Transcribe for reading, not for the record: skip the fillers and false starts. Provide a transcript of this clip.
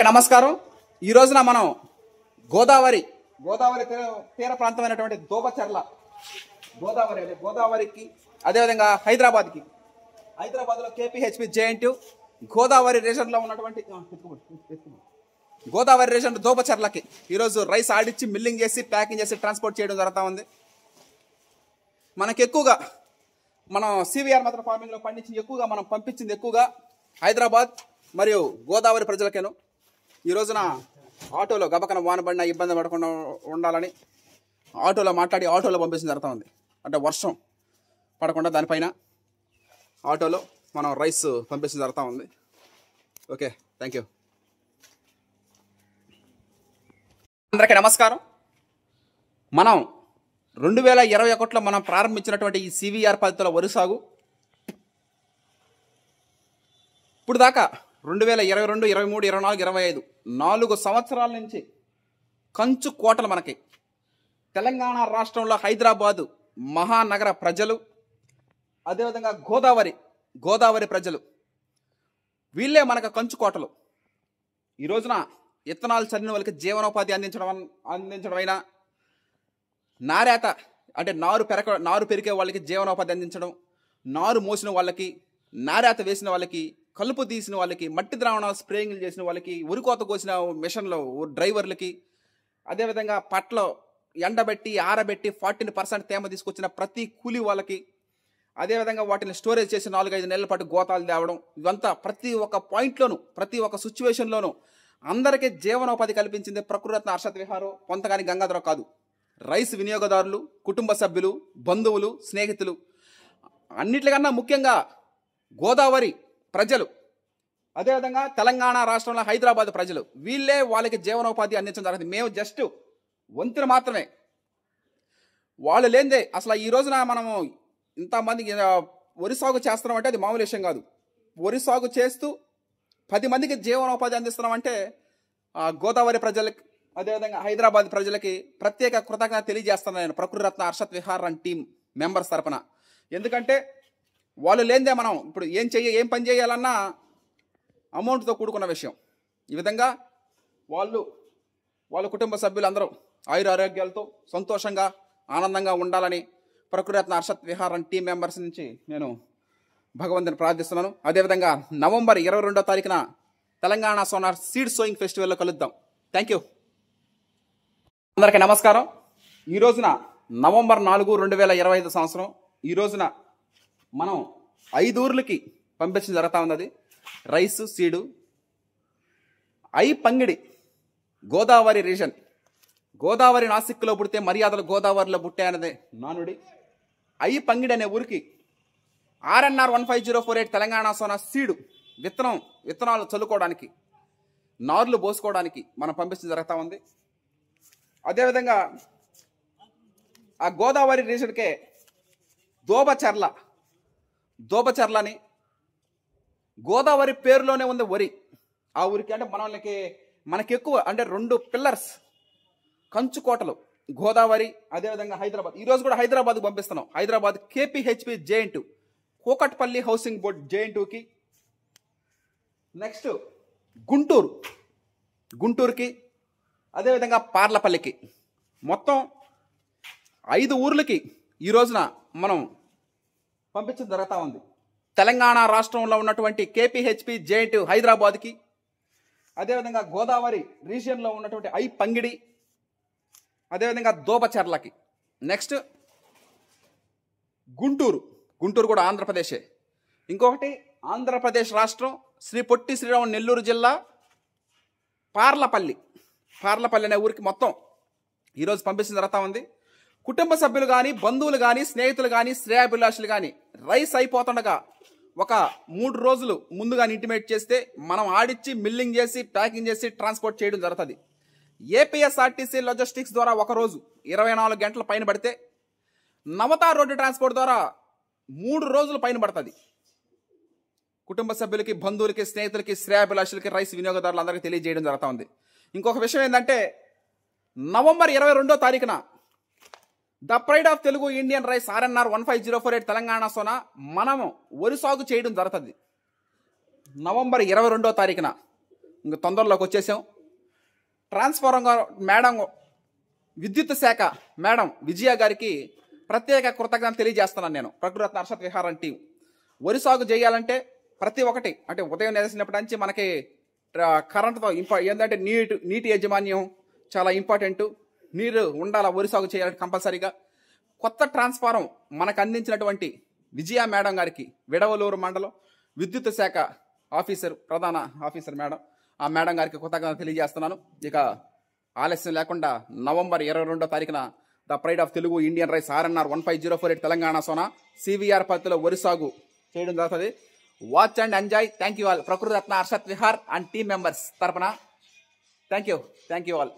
నమస్కారం. ఈ రోజున మనం గోదావరి తీర ప్రాంతమైనటువంటి దోబచర్ల గోదావరికి అదేవిధంగా హైదరాబాద్లో కేపీహెచ్పి జేఎన్టీయూ గోదావరి రీజన్లో ఉన్నటువంటి గోదావరి రీజన్ దోబచర్లకి ఈరోజు రైస్ ఆడిచ్చి మిల్లింగ్ చేసి ప్యాకింగ్ చేసి ట్రాన్స్పోర్ట్ చేయడం జరుగుతూ ఉంది. మనకి ఎక్కువగా మనం సివిఆర్ మాత్రం ఫార్మింగ్లో పండించి ఎక్కువగా మనం పంపించింది ఎక్కువగా హైదరాబాద్ మరియు గోదావరి ప్రజలకేను. ఈ రోజున ఆటోలో గబకన వానబడిన ఇబ్బంది పడకుండా ఉండాలని ఆటోలో మాట్లాడి ఆటోలో పంపించడం జరుగుతూ ఉంది. అంటే వర్షం పడకుండా దానిపైన ఆటోలో మనం రైస్ పంపించడం జరుగుతూ ఉంది. Okay, thank you. అందరికీ నమస్కారం. మనం 2021లో మనం ప్రారంభించినటువంటి ఈ సివిఆర్ పద్ధతిలో వరి సాగు ఇప్పుడు దాకా 2022, 23, 24, 25 4 సంవత్సరాల నుంచి కంచు కోటలు మనకి తెలంగాణ రాష్ట్రంలో హైదరాబాదు మహానగర ప్రజలు అదేవిధంగా గోదావరి ప్రజలు వీళ్ళే మనకు కంచు కోటలు. ఈ రోజున ఇత్తనాలు చల్లిన వాళ్ళకి జీవనోపాధి అందించడమైనా నారేత అంటే నారు పెరిగే వాళ్ళకి జీవనోపాధి అందించడం, నారు మోసిన వాళ్ళకి, నారేత వేసిన వాళ్ళకి, కలుపు తీసిన వాళ్ళకి, మట్టి ద్రావణాలు స్ప్రేయింగ్లు చేసిన వాళ్ళకి, ఉరికోత కోసిన మిషన్లో డ్రైవర్లకి, అదేవిధంగా పట్లో ఎండబెట్టి ఆరబెట్టి 40% తేమ తీసుకొచ్చిన ప్రతి కూలి వాళ్ళకి, అదేవిధంగా వాటిని స్టోరేజ్ చేసి 4-5 నెలల పాటు గోతాలు తేవడం, ఇవంతా ప్రతి ఒక్క పాయింట్లోనూ ప్రతి ఒక్క సిచ్యువేషన్లోనూ అందరికీ జీవనోపాధి కల్పించింది ప్రకృతిరత్న హర్షత్ విహారం పొంతగాని గంగాధర కాదు. రైస్ వినియోగదారులు, కుటుంబ సభ్యులు, బంధువులు, స్నేహితులు, అన్నిటికన్నా ముఖ్యంగా గోదావరి ప్రజలు, అదేవిధంగా తెలంగాణ రాష్ట్రంలో హైదరాబాద్ ప్రజలు వీళ్ళే వాళ్ళకి జీవనోపాధి అందించడం జరుగుతుంది. మేము జస్ట్ వంతులు మాత్రమే. వాళ్ళు లేనిదే అసలు ఈ రోజున మనము ఇంతమందికి వరి సాగు చేస్తున్నామంటే అది మామూలు విషయం కాదు. వరి సాగు చేస్తూ 10 మందికి జీవనోపాధి అందిస్తున్నామంటే గోదావరి ప్రజలకి అదేవిధంగా హైదరాబాద్ ప్రజలకి ప్రత్యేక కృతజ్ఞత తెలియజేస్తున్నాను నేను Prakritiratna Harshat Vihar and team members తరపున. ఎందుకంటే వాళ్ళు లేనిదే మనం ఇప్పుడు ఏం పని చేయాలన్నా అమౌంట్తో కూడుకున్న విషయం. ఈ విధంగా వాళ్ళ కుటుంబ సభ్యులందరూ ఆయురారోగ్యాలతో సంతోషంగా ఆనందంగా ఉండాలని Prakritiratna Harshat Vihar and team members నుంచి నేను భగవంతుని ప్రార్థిస్తున్నాను. అదేవిధంగా నవంబర్ 22వ తారీఖున తెలంగాణ సోనార్ సీడ్ సోయింగ్ ఫెస్టివల్లో కలుద్దాం. Thank you. అందరికీ నమస్కారం. ఈ రోజున నవంబర్ 4, 2025 సంవత్సరం ఈ రోజున మనం 5 ఊర్లకి పంపించడం జరుగుతూ ఉన్నది rice seed. Pangidi Godavari region, Godavari నాసిక్లో పుడితే మర్యాదలు గోదావరిలో పుట్టాయన్నదే నానుడి. పంగిడి అనే ఊరికి RNR 15048 తెలంగాణ సోనా సీడు విత్తనాలు చల్లుకోవడానికి, నార్లు పోసుకోవడానికి మనం పంపించడం జరుగుతూ ఉంది. అదేవిధంగా ఆ గోదావరి రీజన్కే దోబచర్లని గోదావరి పేరులోనే ఉంది వరి. ఆ ఊరికి అంటే మనకి ఎక్కువ అంటే 2 పిల్లర్స్ కంచుకోటలు గోదావరి అదేవిధంగా హైదరాబాద్. ఈరోజు కూడా హైదరాబాద్కి పంపిస్తున్నాం. Hyderabad KPHB JNTU Kukatpally housing board జేఎన్టీయూకి, నెక్స్ట్ గుంటూరుకి అదేవిధంగా పార్లపల్లికి, మొత్తం 5 ఊర్లకి ఈ రోజున మనం పంపించడం జరుగుతూ ఉంది. తెలంగాణ రాష్ట్రంలో ఉన్నటువంటి కేపీహెచ్పి జేఎన్టీయూ హైదరాబాద్కి, అదేవిధంగా గోదావరి రీజియన్లో ఉన్నటువంటి పంగిడి అదేవిధంగా దోబచర్లకి, నెక్స్ట్ గుంటూరు కూడా ఆంధ్రప్రదేశే. ఇంకొకటి ఆంధ్రప్రదేశ్ రాష్ట్రం శ్రీ పొట్టి శ్రీరాములు నెల్లూరు జిల్లా పార్లపల్లి అనే ఊరికి మొత్తం ఈరోజు పంపించడం జరుగుతూ ఉంది. కుటుంబ సభ్యులు కానీ, బంధువులు కానీ, స్నేహితులు కానీ, శ్రేయాభిలాషులు కానీ రైస్ అయిపోతుండగా ఒక 3 రోజులు ముందుగానే ఇంటిమేట్ చేస్తే మనం ఆడిచ్చి మిల్లింగ్ చేసి ప్యాకింగ్ చేసి ట్రాన్స్పోర్ట్ చేయడం జరుగుతుంది. ఏపీఎస్ఆర్టీసీ లాజిస్టిక్స్ ద్వారా ఒక రోజు 24 గంటల పైన పడితే నవతా రోడ్డు ట్రాన్స్పోర్ట్ ద్వారా 3 రోజుల పైన పడుతుంది. కుటుంబ సభ్యులకి, బంధువులకి, స్నేహితులకి, శ్రేయాభిలాషులకి, రైస్ వినియోగదారులు అందరికీ తెలియజేయడం జరుగుతూ ఉంది. ఇంకొక విషయం ఏంటంటే నవంబర్ 22వ తారీఖున the pride of Telugu Indian rice RNR 15048 Telangana Sona మనము వరి సాగు చేయడం జరుగుతుంది. నవంబర్ 22వ తారీఖున ఇంక తొందరలోకి వచ్చేసాం. ట్రాన్స్ఫార్మర్ మేడం, విద్యుత్ శాఖ మేడం విజయ గారికి ప్రత్యేక కృతజ్ఞత తెలియజేస్తున్నాను నేను. ప్రకృతి హర్షత్ విహారం టీం వరి సాగు చేయాలంటే ప్రతి ఒక్కటి అంటే ఉదయం నేసినప్పటి నుంచి మనకి కరెంటుతో ఏంటంటే నీటి యాజమాన్యం చాలా ఇంపార్టెంట్. నీరు ఉండాలి వరి సాగు చేయాలంటే కంపల్సరీగా. కొత్త ట్రాన్స్ఫారం మనకు అందించినటువంటి విజయ మేడం గారికి విడవలూరు మండలం విద్యుత్ శాఖ ప్రధాన ఆఫీసర్ మేడం, ఆ మేడం గారికి కృతజ్ఞత తెలియజేస్తున్నాను. ఇక ఆలస్యం లేకుండా నవంబర్ 22వ తారీఖున the pride of Telugu Indian rice RNR 15048 Telangana Sona CVR పద్ధతిలో వరి సాగు చేయడం జరుగుతుంది. Watch and enjoy. Thank you all. ప్రకృతి రత్న Harshat Vihar and team members తరపున థ్యాంక్ యూ ఆల్.